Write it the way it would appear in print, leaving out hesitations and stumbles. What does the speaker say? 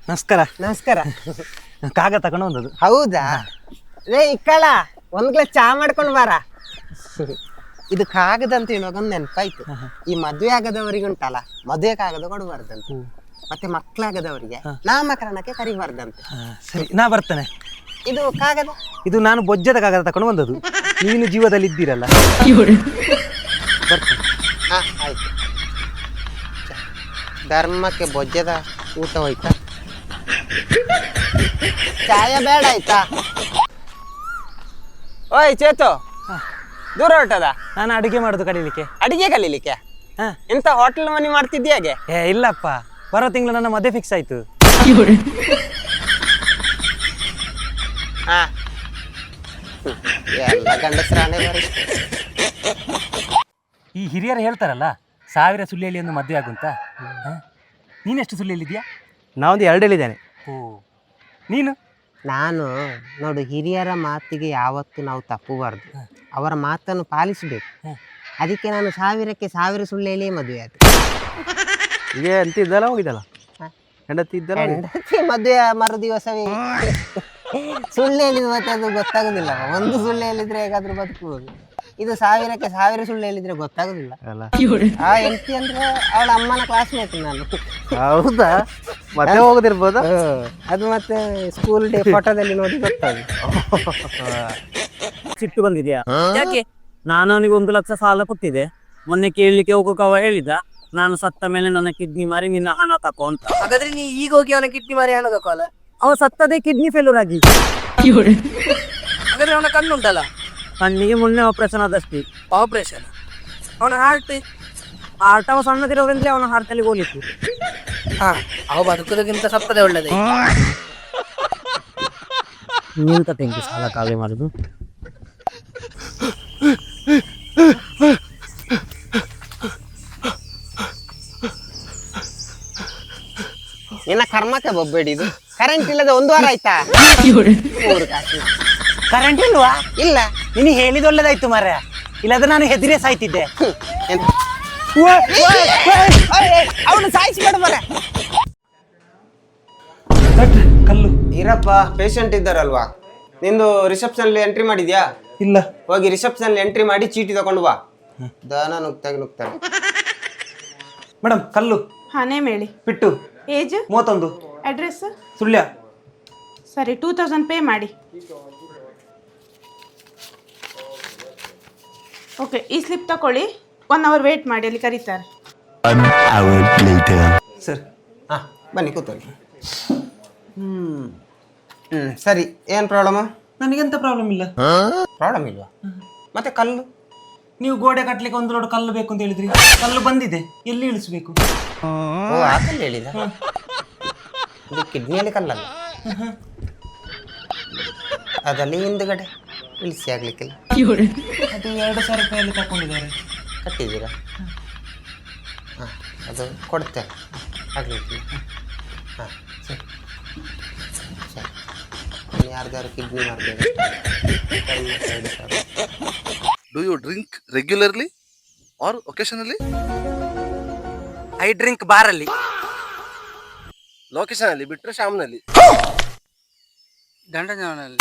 ನಮಸ್ಕಾರ. ನಮಸ್ಕಾರ. ಕಾಗ ತಗೊಂಡು ಬಂದದ್ದು. ಹೌದಾ? ರೇ ಇಕ್ಕಳ ಒಂದ್ ಗ್ಲಾಸ್ ಚಾ ಮಾಡ್ಕೊಂಡು ಬಾರ. ಇದು ಕಾಗದ ಅಂತ ಹೇಳುವಾಗ ಒಂದು ನೆನಪಾಯ್ತು. ಈ ಮದುವೆ ಆಗದವರಿಗೆ ಉಂಟಲ್ಲ, ಮದುವೆ ಕಾಗದ ಕೊಡಬಾರ್ದಂತ, ಮತ್ತೆ ಮಕ್ಕಳಾಗದವರಿಗೆ ನಾಮಕರಣಕ್ಕೆ ಕರಿಬಾರ್ದಂತೆ. ಸರಿ, ನಾ ಬರ್ತೇನೆ. ಇದು ಕಾಗದ, ಇದು ನಾನು ಬೊಜ್ಜದ ಕಾಗದ ತಗೊಂಡು ಬಂದದ್ದು. ನೀನು ಜೀವದಲ್ಲಿ ಇದ್ದೀರಲ್ಲ. ಬರ್ತೇನೆ. ಆಯ್ತು. ಧರ್ಮಕ್ಕೆ ಬೊಜ್ಜದ ಊಟ ಹೋಯ್ತಾ? ಚಾಯ ಬೇಡ ಆಯ್ತಾ? ಓಯ್ ಚೇತು, ದೂರ ಹೊರಟದ? ನಾನು ಅಡುಗೆ ಮಾಡೋದು ಕಲೀಲಿಕ್ಕೆ. ಅಡಿಗೆ ಕಲೀಲಿಕ್ಕೆ? ಎಂತ ಹೋಟೆಲ್ ಮನಿ ಮಾಡ್ತಿದ್ಯಾಗೆ? ಇಲ್ಲಪ್ಪ, ಬರೋ ತಿಂಗಳು ನನ್ನ ಮದುವೆ ಫಿಕ್ಸ್ ಆಯ್ತು. ಎಲ್ಲ ಗಂಡಸರಾಣೆ ಬರೀ. ಈ ಹಿರಿಯರು ಹೇಳ್ತಾರಲ್ಲ, 1000 ಸುಳ್ಳಿಯಲ್ಲಿ ಒಂದು ಮದುವೆ ಆಗುಂತ. ನೀನೆಷ್ಟು ಸುಳ್ಳಿಯಲ್ಲಿದ್ಯಾ? ನಾವೊಂದು 2 ಹೇಳಿದ್ದೇನೆ. ಓ, ನೀನು? ನಾನು ನೋಡು, ಹಿರಿಯರ ಮಾತಿಗೆ ಯಾವತ್ತು ನಾವು ತಪ್ಪಬಾರ್ದು, ಅವರ ಮಾತನ್ನು ಪಾಲಿಸಬೇಕು. ಅದಕ್ಕೆ ನಾನು 1000ಕ್ಕೆ 1000 ಸುಳ್ಳೆಯಲ್ಲಿ ಮದುವೆ ಆದ. ಈಗ ಎಂತ ಇದ್ದಲ್ಲ ಹೋಗಿದ್ದಲ್ಲ, ಹೆಂಡತಿ ಇದ್ದಲ್ಲ. ಹೆಂಡತಿ ಮದುವೆ ಮರು ದಿವಸವೇ ಸುಳ್ಳು ಹೇಳಿದ್ ಮತ್ತೆ ಅದು ಗೊತ್ತಾಗುದಿಲ್ಲ. ಒಂದು ಸುಳ್ಳು ಹೇಳಿದ್ರೆ ಹೇಗಾದ್ರೂ ಬದುಕಬಹುದು. ಇದು 1000ಕ್ಕೆ 1000 ಸುಳ್ಳು ಹೇಳಿದ್ರೆ ಗೊತ್ತಾಗುದಿಲ್ಲ. ಆ ಹೆಂಡತಿ ಅಂದ್ರೆ ಅವಳ ಅಮ್ಮನ ಕ್ಲಾಸ್ಮೇಟ್ ನಾನು. ಹೌದಾ? ಮತ್ತೆ ಹೋಗೋದಿರ್ಬೋದ ಅದು. ಮತ್ತೆ ಸ್ಕೂಲ್ ಡೇ ಫೋಟೋದಲ್ಲಿ ನೋಡಿ ಗೊತ್ತಾಗ. ಸಿಟ್ಟು ಬಂದಿದ್ಯಾ? ಯಾಕೆ? ನಾನು ಅವನಿಗೆ 1 ಲಕ್ಷ ಸಾಲ ಕೊಟ್ಟಿದ್ದೆ. ಮೊನ್ನೆ ಕೇಳಲಿಕ್ಕೆ ಹೋಗೋಕೆ ಅವ ಹೇಳಿದ, ನಾನು ಸತ್ತ ಮೇಲೆ ನನ್ನ ಕಿಡ್ನಿ ಮಾರಿ ನಿನ್ನ ಹಣ ತಕೋ ಅಂತ. ಹಾಗಾದ್ರೆ ನೀ ಈಗ ಹೋಗಿ ಅವನ ಕಿಡ್ನಿ ಮಾರಿ ಹಣ ತಕೋಲ್ಲ? ಅವ ಸತ್ತದೇ ಕಿಡ್ನಿ ಫೇಲ್ಯೂರ್ ಆಗಿ. ಹಾಗಾದ್ರೆ ಅವನ ಕಣ್ಣುಂಟಲ್ಲ, ಕಣ್ಣಿಗೆ ಮೊನ್ನೆ ಆಪರೇಷನ್ ಆದಷ್ಟೇ. ಆಪರೇಷನ್? ಅವನ ಹಾರ್ಟ್ ಅವ ಸಣ್ಣದಿರೋದ್ರಿಂದ ಅವನ ಹಾರ್ಟಲ್ಲಿ ಹೋಲಿತ್ತು. ಅವ ಬದುಕೋದಕ್ಕಿಂತ ಸತ್ತದೇ ಒಳ್ಳೇದೇ. ನಿಂತ ತೆಂಗಿ ಸಾಲ ಖಾಲಿ ಮಾಡುದು. ನಿನ್ನ ಕರ್ಮಕ್ಕೆ ಬೊಬ್ಬೇಡಿದು. ಕರೆಂಟ್ ಇಲ್ಲದೆ 1 ವಾರ ಆಯ್ತಾ? ಕರೆಂಟ್ ಇಲ್ವಾ? ಇಲ್ಲ. ನಿನಗೆ ಹೇಳಿದ ಒಳ್ಳೇದಾಯ್ತು ಮಾರ್ರೆ, ಇಲ್ಲಾದ್ರೆ ನಾನು ಹೆದರೇ ಸಾಯ್ತಿದ್ದೆ. ಅವನು ಸಾಯಿಸ್ಬೇಡ ಮರ. ಕಲ್ಲು ಇರಪ್ಪ, ಪೇಷಂಟ್ ಇದ್ದಾರಲ್ವಾ? ನಿಂದು ರಿಸೆಪ್ಷನ್ ಎಂಟ್ರಿ ಮಾಡಿದ್ಯಾ? ಇಲ್ಲ. ಹೋಗಿ ರಿಸೆಪ್ಷನ್ ಎಂಟ್ರಿ ಮಾಡಿ ಚೀಟಿ ತಗೊಂಡು ಬಾ. ದಾನ ನುಗ್ತಾರೆ. ಮೇಡಮ್, ಕಲ್ಲು. ನೇಮ್ ಹೇಳಿ. ಪಿಟ್ಟು. ಏಜ್ 31. ಅಡ್ರೆಸ್ ಸುಳ್ಯ. ಸರಿ, 2000 ಪೇ ಮಾಡಿ. ಓಕೆ, ಈ ಸ್ಲಿಪ್ ತಗೊಳ್ಳಿ. 1 ಅವರ್ ವೇಟ್ ಮಾಡಿ, ಅಲ್ಲಿ ಕರೀತಾರೆ. ಸರ್, ಬನ್ನಿ ಕೂತ್ಕೊಳ್ಳಿ. ಸರಿ, ಏನು ಪ್ರಾಬ್ಲಮ್? ನನಗೆಂತ ಪ್ರಾಬ್ಲಮ್ ಇಲ್ಲ. ಪ್ರಾಬ್ಲಮ್ ಇಲ್ವಾ? ಮತ್ತೆ ಕಲ್ಲು? ನೀವು ಗೋಡೆ ಕಟ್ಲಿಕ್ಕೆ 1 ಲೋಡ್ ಕಲ್ಲು ಬೇಕು ಅಂತ ಹೇಳಿದ್ರಿ. ಕಲ್ಲು ಬಂದಿದೆ, ಎಲ್ಲಿ ಇಳಿಸ್ಬೇಕು? ಓ, ಆ ಕಲ್ಲು ಹೇಳಿದ. ಇದು ಕಿಡ್ನಿಯಲ್ಲಿ ಕಲ್ಲಲ್ಲ, ಅದಲ್ಲಿ ಹಿಂದುಗಡೆ ಇಳಿಸಿ ಆಗ್ಲಿಕ್ಕಿಲ್ಲ. ಅದು 2000 ರೂಪಾಯಲ್ಲಿ ತಗೊಂಡಿದ್ದಾರೆ. ಕಟ್ಟಿದ್ದೀರಾ? ಹಾಂ, ಅದು ಕೊಡ್ತೇನೆ, ಆಗ್ಲಿಕ್ಕಿಲ್ಲ. ಹಾಂ, ಸರಿ ಸರಿ. ಯಾರ್ದಾರು ಕಿಡ್ನಿ ಮಾಡ್ತೇವೆ. Do you drink regularly or occasionally? I drink ಬಾರಲ್ಲಿ, ಲೊಕೇಶನ್ ಅಲ್ಲಿ ಬಿಟ್ರೆ ಶಾಮ್ನಲ್ಲಿ, ದಂಡಜಾನಲ್ಲಿ.